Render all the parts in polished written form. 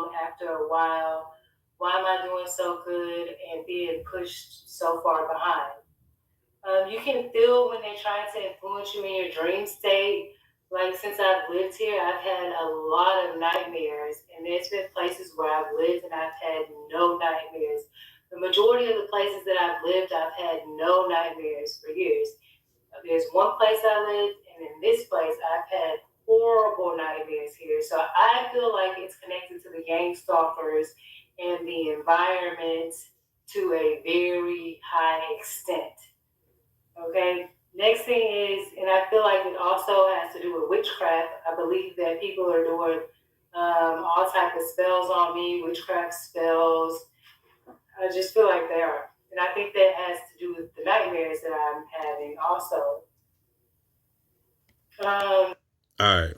wrong after a while? Why am I doing so good and being pushed so far behind? You can feel when they're trying to influence you in your dream state. Like since I've lived here, I've had a lot of nightmares, and there's been places where I've lived and I've had no nightmares. The majority of the places that I've lived, I've had no nightmares for years. There's one place I lived, and in this place, I've had horrible nightmares here. So I feel like it's connected to the gang stalkers and the environment to a very high extent. Okay. Next thing is, and I feel like it also has to do with witchcraft. I believe that people are doing all type of spells on me, witchcraft spells. I just feel like they are, and I think that has to do with the nightmares that I'm having also. Um, All right.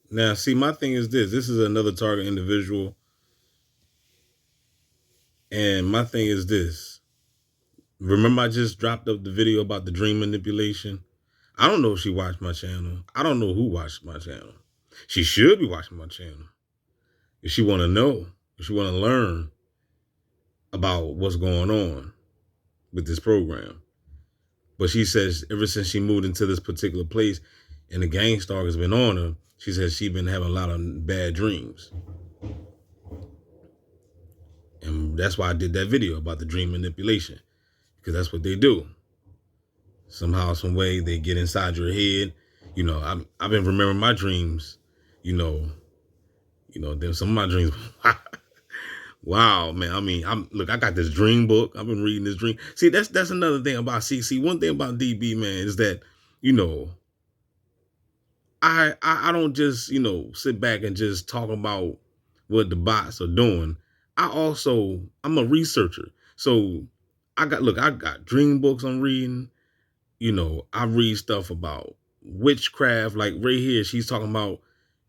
Now, see, my thing is this. This is another target individual. And my thing is this. Remember I just dropped up the video about the dream manipulation? I don't know if she watched my channel. I don't know who watched my channel. She should be watching my channel. If she want to know, if she want to learn about what's going on with this program. But she says ever since she moved into this particular place and the gang stalk has been on her, she says she's been having a lot of bad dreams. And that's why I did that video about the dream manipulation. Because that's what they do. Somehow, some way, they get inside your head. You know, I've been remembering my dreams. You know, there's some of my dreams. Wow, man. I mean, I got this dream book. I've been reading this dream. See, that's another thing about CC. One thing about DB, man, is that, you know, I don't just, sit back and just talk about what the bots are doing. I'm a researcher. So I got dream books I'm reading. I read stuff about witchcraft. Like right here, she's talking about,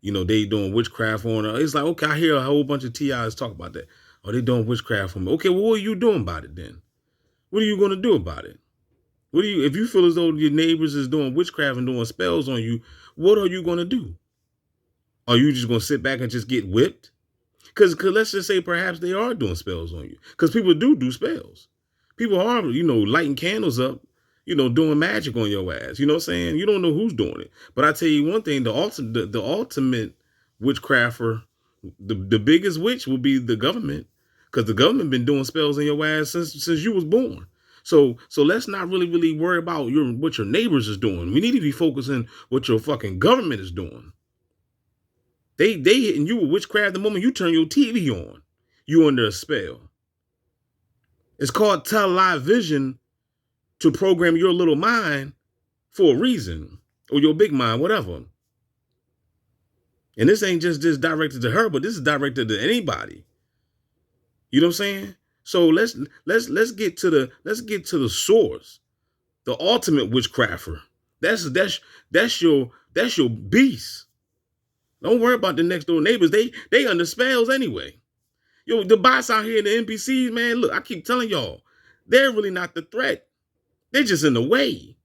they doing witchcraft on her. It's like, okay, I hear a whole bunch of TIs talk about that. Oh, they doing witchcraft on me. Okay, well, what are you doing about it then? What are you going to do about it? If you feel as though your neighbors is doing witchcraft and doing spells on you, what are you going to do? Are you just going to sit back and just get whipped? Because let's just say perhaps they are doing spells on you. Because people do spells. People are, lighting candles up, doing magic on your ass. You know what I'm saying? You don't know who's doing it. But I tell you one thing, the ultimate witchcrafter, the biggest witch will be the government. Because the government been doing spells on your ass since you was born. So let's not really worry about what your neighbors is doing. We need to be focusing what your fucking government is doing. They hitting you with witchcraft the moment you turn your TV on. You under a spell. It's called television to program your little mind for a reason. Or your big mind, whatever. And this ain't just directed to her, but this is directed to anybody. You know what I'm saying? So let's get to the source. The ultimate witchcrafter. That's your beast. Don't worry about the next door neighbors. They under spells anyway. Yo, the bots out here in the NPCs, man, look, I keep telling y'all, they're really not the threat. They're just in the way.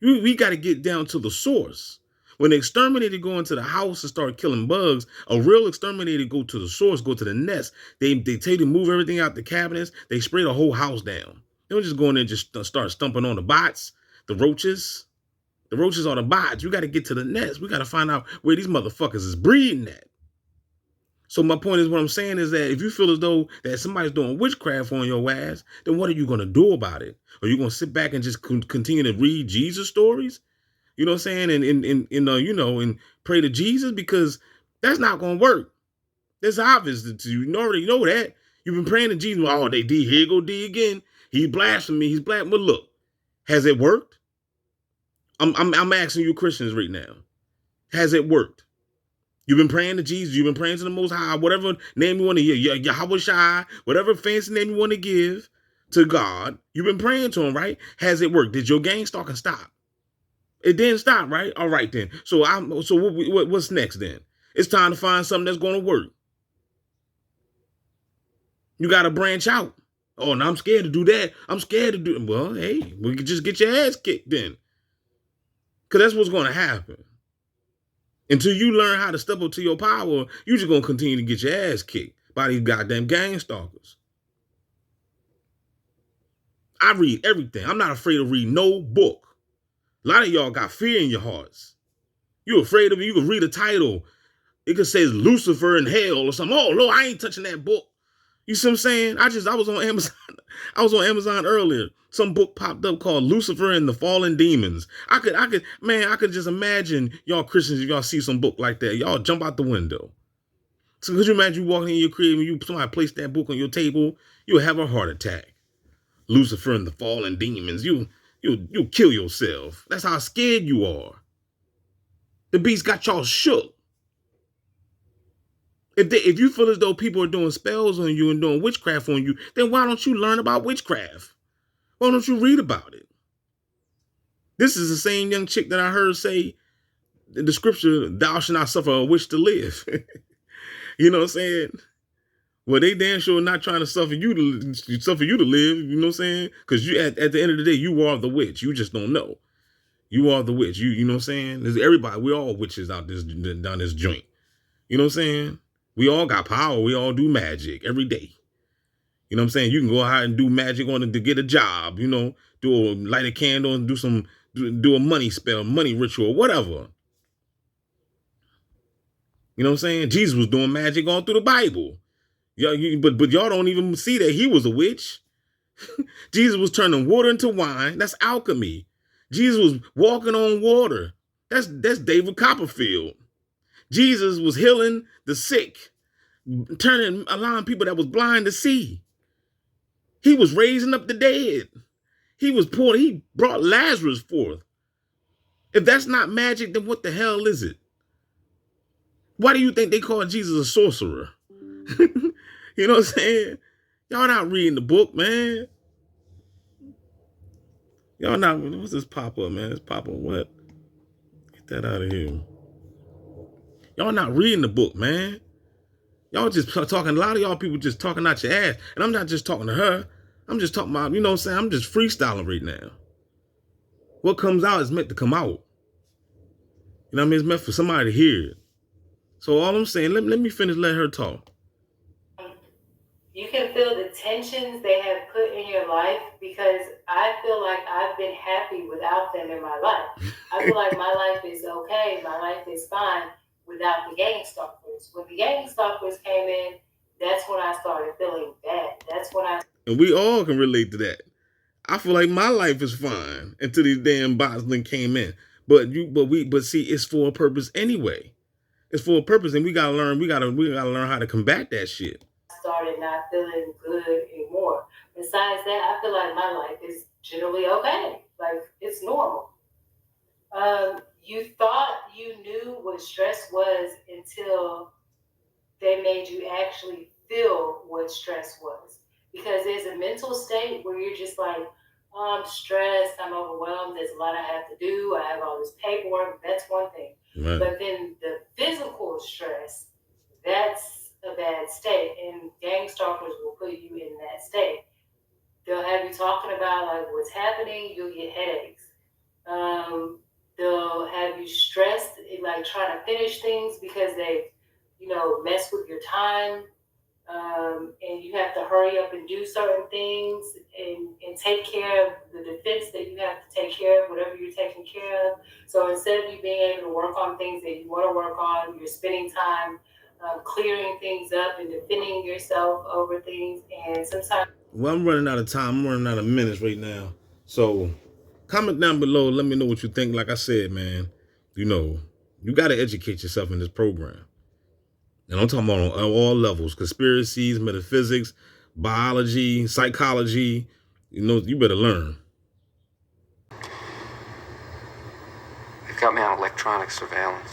We got to get down to the source. When the exterminator go into the house and start killing bugs, a real exterminator go to the source, go to the nest. They tell you to move everything out the cabinets. They spray the whole house down. They don't just go in there and just start stumping on the bots, the roaches. The roaches are the bots. We got to get to the nest. We got to find out where these motherfuckers is breeding at. So my point is, what I'm saying is that if you feel as though that somebody's doing witchcraft on your ass, then what are you going to do about it? Are you going to sit back and just continue to read Jesus stories? You know what I'm saying? And pray to Jesus? Because that's not going to work. That's obvious to you. You already know that. You've been praying to Jesus. Oh, they D. Here go D again. He blasphemy. He's black. But look, has it worked? I'm asking you Christians right now. Has it worked? You've been praying to Jesus. You've been praying to the Most High, whatever name you want to hear, Yahweh Shai, whatever fancy name you want to give to God. You've been praying to him, right? Has it worked? Did your gang stalking stop? It didn't stop, right? All right, then. So what's next then? It's time to find something that's going to work. You got to branch out. Oh, and I'm scared to do that. I'm scared to do it. Well, hey, we could just get your ass kicked then. Because that's what's going to happen. Until you learn how to step up to your power, you just gonna continue to get your ass kicked by these goddamn gang stalkers. I read everything. I'm not afraid to read no book. A lot of y'all got fear in your hearts. You afraid of it? You can read a title. It could say Lucifer in hell or something. Oh, Lord, I ain't touching that book. You see what I'm saying? I was on Amazon. I was on Amazon earlier. Some book popped up called Lucifer and the Fallen Demons. I could just imagine y'all Christians, if y'all see some book like that, y'all jump out the window. So could you imagine you walking in your crib and somebody placed that book on your table? You'll have a heart attack. Lucifer and the Fallen Demons. You'll kill yourself. That's how scared you are. The beast got y'all shook. If you feel as though people are doing spells on you and doing witchcraft on you, then why don't you learn about witchcraft? Why don't you read about it? This is the same young chick that I heard say in the scripture, thou shalt not suffer a witch to live. You know what I'm saying? Well, they damn sure not trying to suffer you to live, you know what I'm saying? Because you at the end of the day, you are the witch. You just don't know. You are the witch. You know what I'm saying? There's everybody, we all witches down this joint. You know what I'm saying? We all got power. We all do magic every day. You know what I'm saying? You can go out and do magic to get a job, light a candle and do a money spell, money ritual, whatever. You know what I'm saying? Jesus was doing magic all through the Bible. But y'all don't even see that he was a witch. Jesus was turning water into wine. That's alchemy. Jesus was walking on water. That's David Copperfield. Jesus was healing the sick, allowing people that was blind to see. He was raising up the dead. He brought Lazarus forth. If that's not magic, then what the hell is it? Why do you think they call Jesus a sorcerer? You know what I'm saying? Y'all not reading the book, man. Y'all not, what's this pop-up, man? This pop-up what? Get that out of here. Y'all not reading the book, man. Y'all just talking, a lot of y'all people just talking out your ass. And I'm not just talking to her. I'm just talking about, you know what I'm saying? I'm just freestyling right now. What comes out is meant to come out. You know what I mean? It's meant for somebody to hear it. So all I'm saying, let me finish, let her talk. You can feel the tensions they have put in your life, because I feel like I've been happy without them in my life. I feel like my life is okay, my life is fine without the gang stalkers. When the gang stalkers came in, that's when I started feeling bad. And we all can relate to that. I feel like my life is fine until these damn bots then came in. But see, it's for a purpose anyway. It's for a purpose, and we gotta learn how to combat that shit. Started not feeling good anymore. Besides that, I feel like my life is generally okay. Like, it's normal. You thought you knew what stress was until they made you actually feel what stress was. Because there's a mental state where you're just like, oh, I'm stressed, I'm overwhelmed, there's a lot I have to do, I have all this paperwork, that's one thing. Right. But then the physical stress, that's a bad state, and gang stalkers will put you in that state. They'll have you talking about like what's happening, you'll get headaches. They'll have you stressed, like trying to finish things because they, mess with your time. And you have to hurry up and do certain things and take care of the defense that you have to take care of, whatever you're taking care of. So instead of you being able to work on things that you want to work on, you're spending time clearing things up and defending yourself over things. And sometimes... Well, I'm running out of time. I'm running out of minutes right now. So comment down below. Let me know what you think. Like I said, man, you got to educate yourself in this program. And I'm talking about on all levels: conspiracies, metaphysics, biology, psychology. You better learn. They've got me on electronic surveillance.